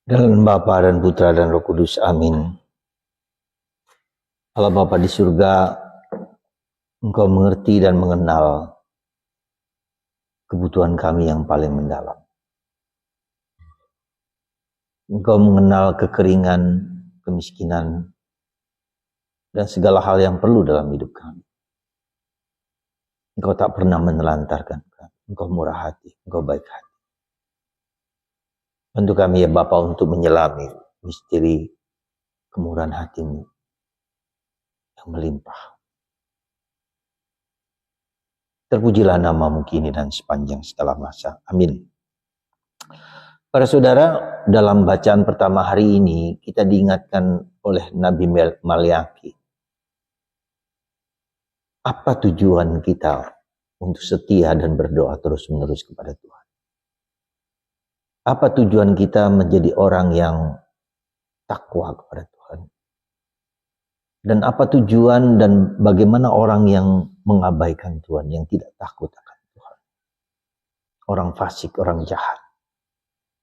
Dalam Bapa dan Putra dan Roh Kudus, amin. Allah Bapa di surga, Engkau mengerti dan mengenal kebutuhan kami yang paling mendalam. Engkau mengenal kekeringan, kemiskinan, dan segala hal yang perlu dalam hidup kami. Engkau tak pernah menelantarkan kami. Engkau murah hati, Engkau baik hati. Bantu kami ya Bapa untuk menyelami misteri kemurahan hati-Mu yang melimpah. Terpujilah nama-Mu kini dan sepanjang segala masa. Amin. Para saudara, dalam bacaan pertama hari ini kita diingatkan oleh Nabi Maliaki. Apa tujuan kita untuk setia dan berdoa terus-menerus kepada Tuhan? Apa tujuan kita menjadi orang yang takwa kepada Tuhan? Dan apa tujuan dan bagaimana orang yang mengabaikan Tuhan, yang tidak takut akan Tuhan? Orang fasik, orang jahat.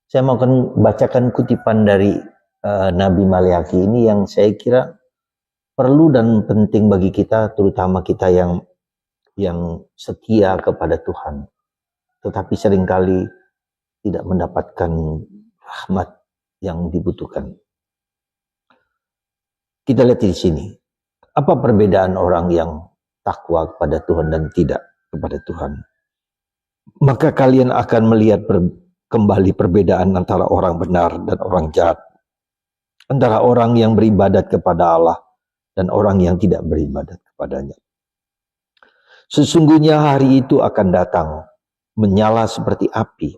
Saya mau bacakan kutipan dari Nabi Maliaki ini yang saya kira perlu dan penting bagi kita, terutama kita yang setia kepada Tuhan. Tetapi seringkali tidak mendapatkan rahmat yang dibutuhkan. Kita lihat di sini. Apa perbedaan orang yang takwa kepada Tuhan dan tidak kepada Tuhan? Maka kalian akan melihat kembali perbedaan antara orang benar dan orang jahat. Antara orang yang beribadat kepada Allah dan orang yang tidak beribadat kepadanya. Sesungguhnya hari itu akan datang, menyala seperti api.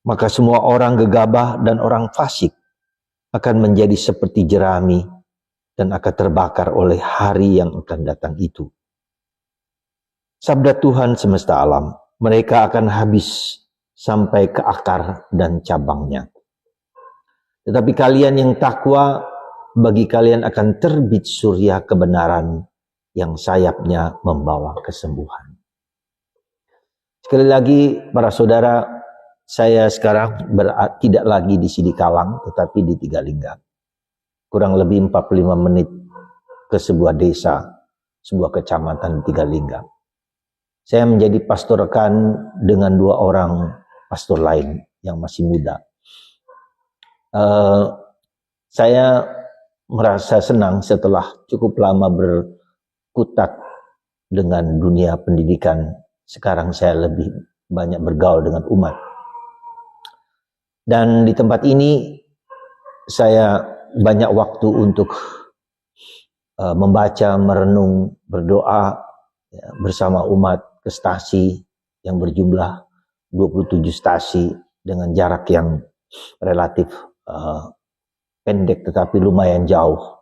Maka semua orang gegabah dan orang fasik akan menjadi seperti jerami dan akan terbakar oleh hari yang akan datang itu. Sabda Tuhan semesta alam, mereka akan habis sampai ke akar dan cabangnya. Tetapi kalian yang takwa, bagi kalian akan terbit surya kebenaran yang sayapnya membawa kesembuhan. Sekali lagi para saudara, saya sekarang tidak lagi di Sidikalang, tetapi di Tigalingga. Kurang lebih 45 menit ke sebuah desa, sebuah kecamatan di Tigalingga. Saya menjadi pastor rekan dengan 2 orang pastor lain yang masih muda. Saya merasa senang setelah cukup lama berkutat dengan dunia pendidikan. Sekarang saya lebih banyak bergaul dengan umat. Dan di tempat ini saya banyak waktu untuk membaca, merenung, berdoa ya, bersama umat ke stasi yang berjumlah 27 stasi dengan jarak yang relatif pendek tetapi lumayan jauh.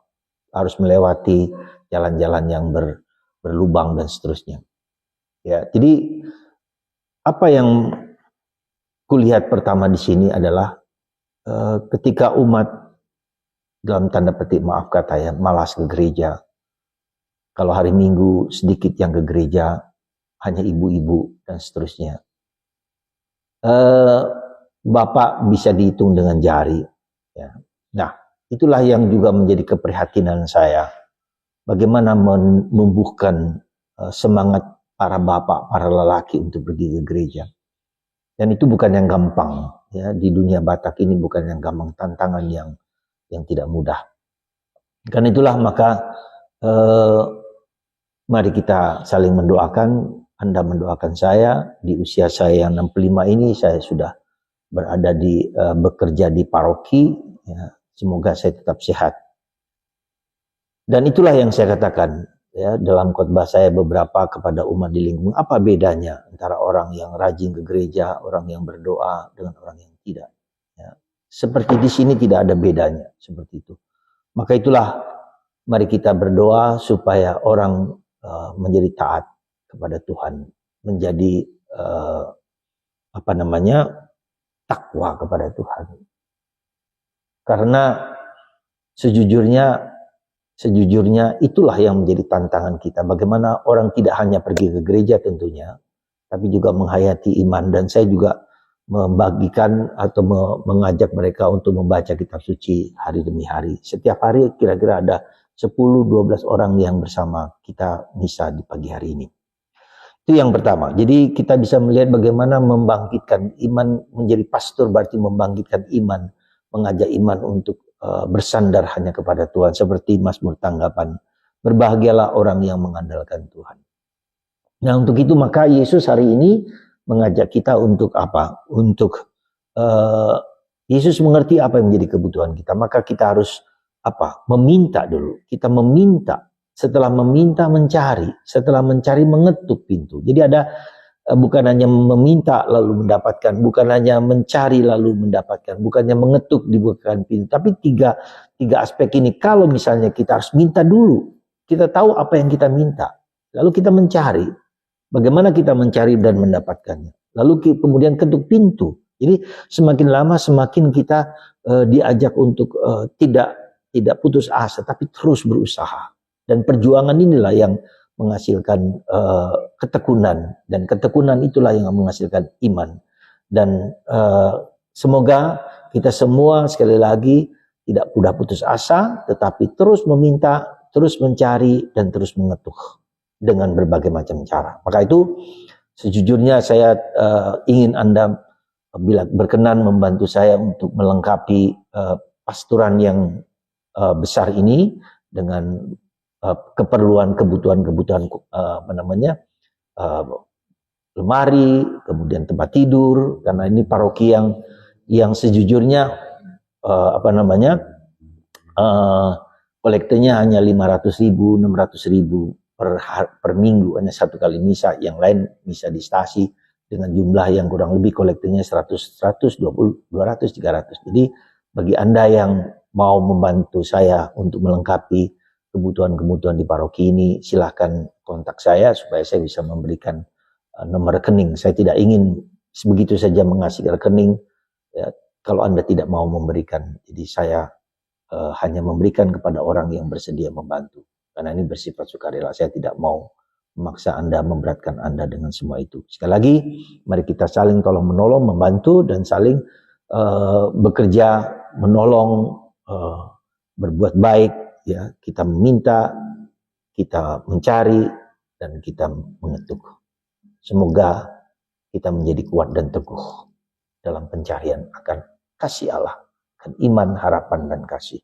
Harus melewati jalan-jalan yang berlubang dan seterusnya. Ya, jadi apa yang kulihat pertama di sini adalah ketika umat dalam tanda petik maaf kata ya malas ke gereja. Kalau hari Minggu sedikit yang ke gereja, hanya ibu-ibu dan seterusnya. Bapak bisa dihitung dengan jari. Ya. Nah, itulah yang juga menjadi keprihatinan saya. Bagaimana menumbuhkan semangat para bapak, para lelaki untuk pergi ke gereja. Dan itu bukan yang gampang, ya di dunia Batak ini bukan yang gampang, tantangan yang tidak mudah. Karena itulah maka mari kita saling mendoakan. Anda mendoakan saya di usia saya yang 65 ini, saya sudah berada bekerja di paroki. Ya, semoga saya tetap sehat. Dan itulah yang saya katakan. Ya, dalam khotbah saya beberapa kepada umat di lingkungan, apa bedanya antara orang yang rajin ke gereja, orang yang berdoa dengan orang yang tidak. Ya, seperti di sini tidak ada bedanya seperti itu. Maka itulah mari kita berdoa supaya orang menjadi taat kepada Tuhan, menjadi takwa kepada Tuhan. Karena sejujurnya itulah yang menjadi tantangan kita. Bagaimana orang tidak hanya pergi ke gereja tentunya, tapi juga menghayati iman. Dan saya juga membagikan atau mengajak mereka untuk membaca kitab suci hari demi hari. Setiap hari kira-kira ada 10-12 orang yang bersama kita misa di pagi hari ini. Itu yang pertama. Jadi kita bisa melihat bagaimana membangkitkan iman, menjadi pastor berarti membangkitkan iman, mengajak iman untuk bersandar hanya kepada Tuhan. Seperti Mazmur tanggapan, berbahagialah orang yang mengandalkan Tuhan. Nah untuk itu maka Yesus hari ini mengajak kita untuk apa? Untuk Yesus mengerti apa yang menjadi kebutuhan kita. Maka kita harus apa? Meminta dulu. Kita meminta. Setelah meminta mencari. Setelah mencari mengetuk pintu. Jadi ada bukan hanya meminta lalu mendapatkan. Bukan hanya mencari lalu mendapatkan. Bukannya mengetuk dibukakan pintu. Tapi tiga aspek ini. Kalau misalnya kita harus minta dulu. Kita tahu apa yang kita minta. Lalu kita mencari. Bagaimana kita mencari dan mendapatkannya. Lalu kemudian ketuk pintu. Jadi semakin lama semakin kita diajak untuk tidak putus asa. Tapi terus berusaha. Dan perjuangan inilah yang menghasilkan ketekunan. Dan ketekunan itulah yang menghasilkan iman. Dan semoga kita semua sekali lagi tidak mudah putus asa. Tetapi terus meminta, terus mencari, dan terus mengetuk. Dengan berbagai macam cara. Maka itu sejujurnya saya ingin Anda bila berkenan membantu saya untuk melengkapi pastoran yang besar ini dengan kebutuhan lemari, kemudian tempat tidur, karena ini paroki yang sejujurnya kolektenya hanya 500.000, 600.000 per minggu, hanya satu kali misa. Yang lain misa di stasi dengan jumlah yang kurang lebih kolektenya 100, 120, 200, 300. Jadi bagi Anda yang mau membantu saya untuk melengkapi kebutuhan-kebutuhan di paroki ini, silahkan kontak saya supaya saya bisa memberikan nomor rekening. Saya tidak ingin begitu saja mengasih rekening ya, kalau Anda tidak mau memberikan. Jadi saya hanya memberikan kepada orang yang bersedia membantu. Karena ini bersifat sukarela. Saya tidak mau memaksa Anda, memberatkan Anda dengan semua itu. Sekali lagi, mari kita saling tolong menolong, membantu, dan saling bekerja, menolong, berbuat baik. Ya, kita meminta, kita mencari, dan kita mengetuk. Semoga kita menjadi kuat dan teguh dalam pencarian akan kasih Allah, akan iman, harapan, dan kasih.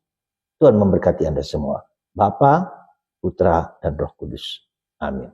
Tuhan memberkati Anda semua. Bapa, Putra, dan Roh Kudus. Amin.